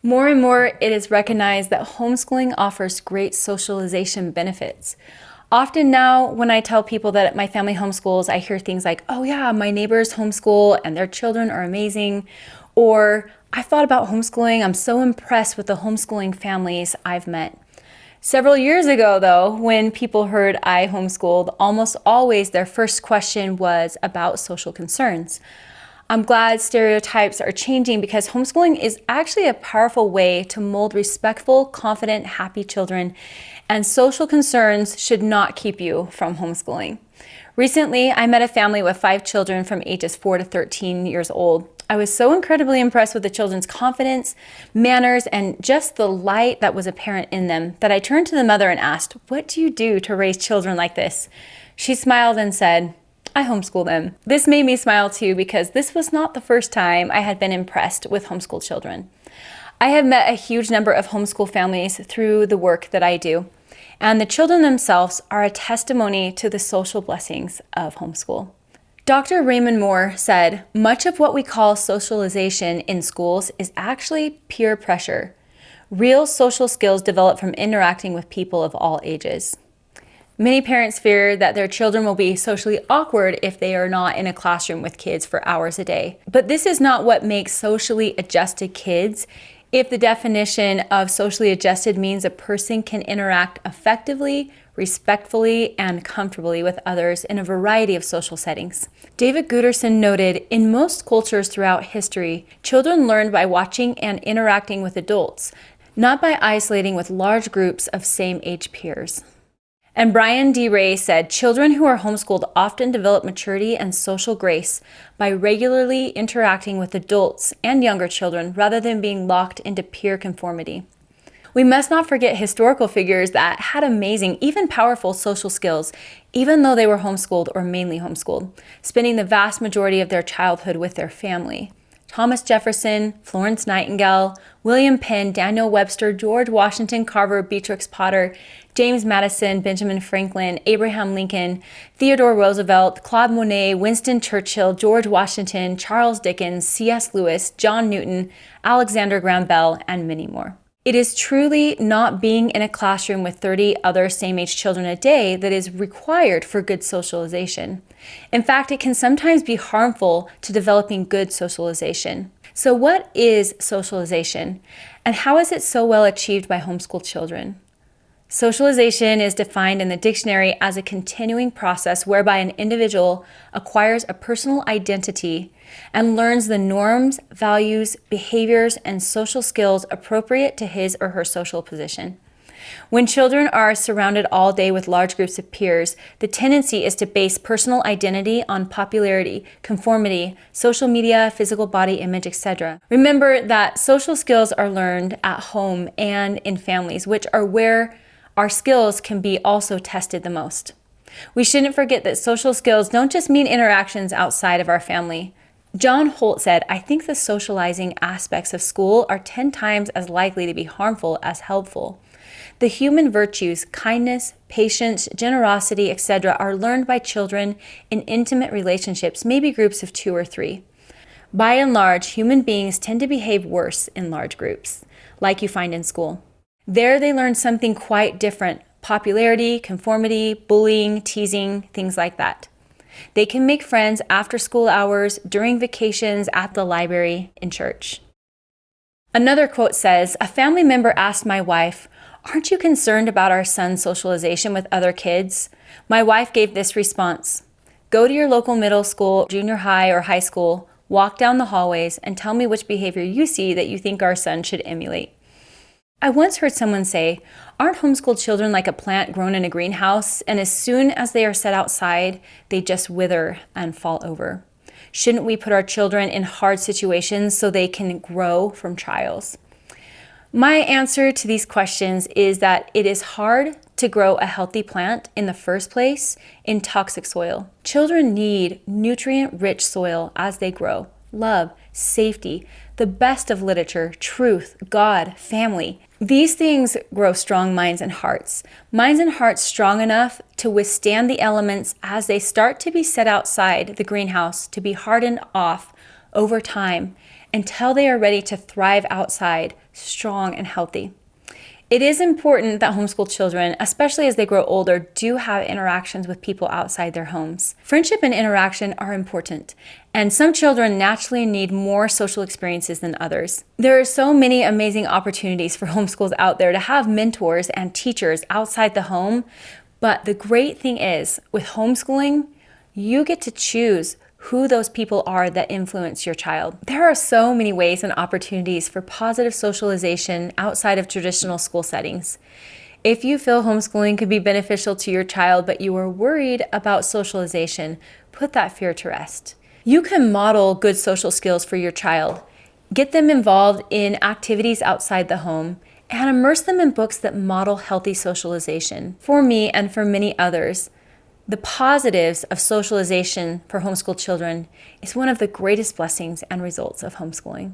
More and more, it is recognized that homeschooling offers great socialization benefits. Often now, when I tell people that my family homeschools, I hear things like, oh yeah, my neighbors homeschool and their children are amazing. Or, I thought about homeschooling, I'm so impressed with the homeschooling families I've met. Several years ago, though, when people heard I homeschooled, almost always their first question was about social concerns. I'm glad stereotypes are changing because homeschooling is actually a powerful way to mold respectful, confident, happy children, and social concerns should not keep you from homeschooling. Recently, I met a family with 5 children from ages 4 to 13 years old. I was so incredibly impressed with the children's confidence, manners, and just the light that was apparent in them that I turned to the mother and asked, "What do you do to raise children like this?" She smiled and said, "I homeschool them." This made me smile too because this was not the first time I had been impressed with homeschooled children. I have met a huge number of homeschool families through the work that I do, and the children themselves are a testimony to the social blessings of homeschool. Dr. Raymond Moore said, "Much of what we call socialization in schools is actually peer pressure. Real social skills develop from interacting with people of all ages." Many parents fear that their children will be socially awkward if they are not in a classroom with kids for hours a day. But this is not what makes socially adjusted kids. If the definition of socially adjusted means a person can interact effectively, respectfully, and comfortably with others in a variety of social settings. David Guterson noted, in most cultures throughout history, children learned by watching and interacting with adults, not by isolating with large groups of same-age peers. And Brian D. Ray said, children who are homeschooled often develop maturity and social grace by regularly interacting with adults and younger children rather than being locked into peer conformity. We must not forget historical figures that had amazing, even powerful social skills, even though they were homeschooled or mainly homeschooled, spending the vast majority of their childhood with their family. Thomas Jefferson, Florence Nightingale, William Penn, Daniel Webster, George Washington Carver, Beatrix Potter, James Madison, Benjamin Franklin, Abraham Lincoln, Theodore Roosevelt, Claude Monet, Winston Churchill, George Washington, Charles Dickens, C.S. Lewis, John Newton, Alexander Graham Bell, and many more. It is truly not being in a classroom with 30 other same-age children a day that is required for good socialization. In fact, it can sometimes be harmful to developing good socialization. So what is socialization, and how is it so well achieved by homeschooled children? Socialization is defined in the dictionary as a continuing process whereby an individual acquires a personal identity and learns the norms, values, behaviors, and social skills appropriate to his or her social position. When children are surrounded all day with large groups of peers, the tendency is to base personal identity on popularity, conformity, social media, physical body image, etc. Remember that social skills are learned at home and in families, which are where our skills can be also tested the most. We shouldn't forget that social skills don't just mean interactions outside of our family. John Holt said, "I think the socializing aspects of school are 10 times as likely to be harmful as helpful. The human virtues, kindness, patience, generosity, etc. are learned by children in intimate relationships, maybe groups of 2 or 3. By and large, human beings tend to behave worse in large groups, like you find in school. There they learn something quite different: popularity, conformity, bullying, teasing, things like that. They can make friends after school hours, during vacations, at the library, in church." Another quote says, "A family member asked my wife, 'Aren't you concerned about our son's socialization with other kids?' My wife gave this response: 'Go to your local middle school, junior high, or high school, walk down the hallways, and tell me which behavior you see that you think our son should emulate.'" I once heard someone say, "Aren't homeschooled children like a plant grown in a greenhouse, and as soon as they are set outside, they just wither and fall over? Shouldn't we put our children in hard situations so they can grow from trials?" My answer to these questions is that it is hard to grow a healthy plant in the first place in toxic soil. Children need nutrient-rich soil as they grow: love, safety, the best of literature, truth, God, family. These things grow strong minds and hearts strong enough to withstand the elements as they start to be set outside the greenhouse, to be hardened off over time, until they are ready to thrive outside, strong and healthy. It is important that homeschool children, especially as they grow older, do have interactions with people outside their homes. Friendship and interaction are important, and some children naturally need more social experiences than others. There are so many amazing opportunities for homeschools out there to have mentors and teachers outside the home, but the great thing is, with homeschooling, you get to choose who those people are that influence your child. There are so many ways and opportunities for positive socialization outside of traditional school settings. If you feel homeschooling could be beneficial to your child, but you are worried about socialization, put that fear to rest. You can model good social skills for your child. Get them involved in activities outside the home and immerse them in books that model healthy socialization. For me and for many others, the positives of socialization for homeschooled children is one of the greatest blessings and results of homeschooling.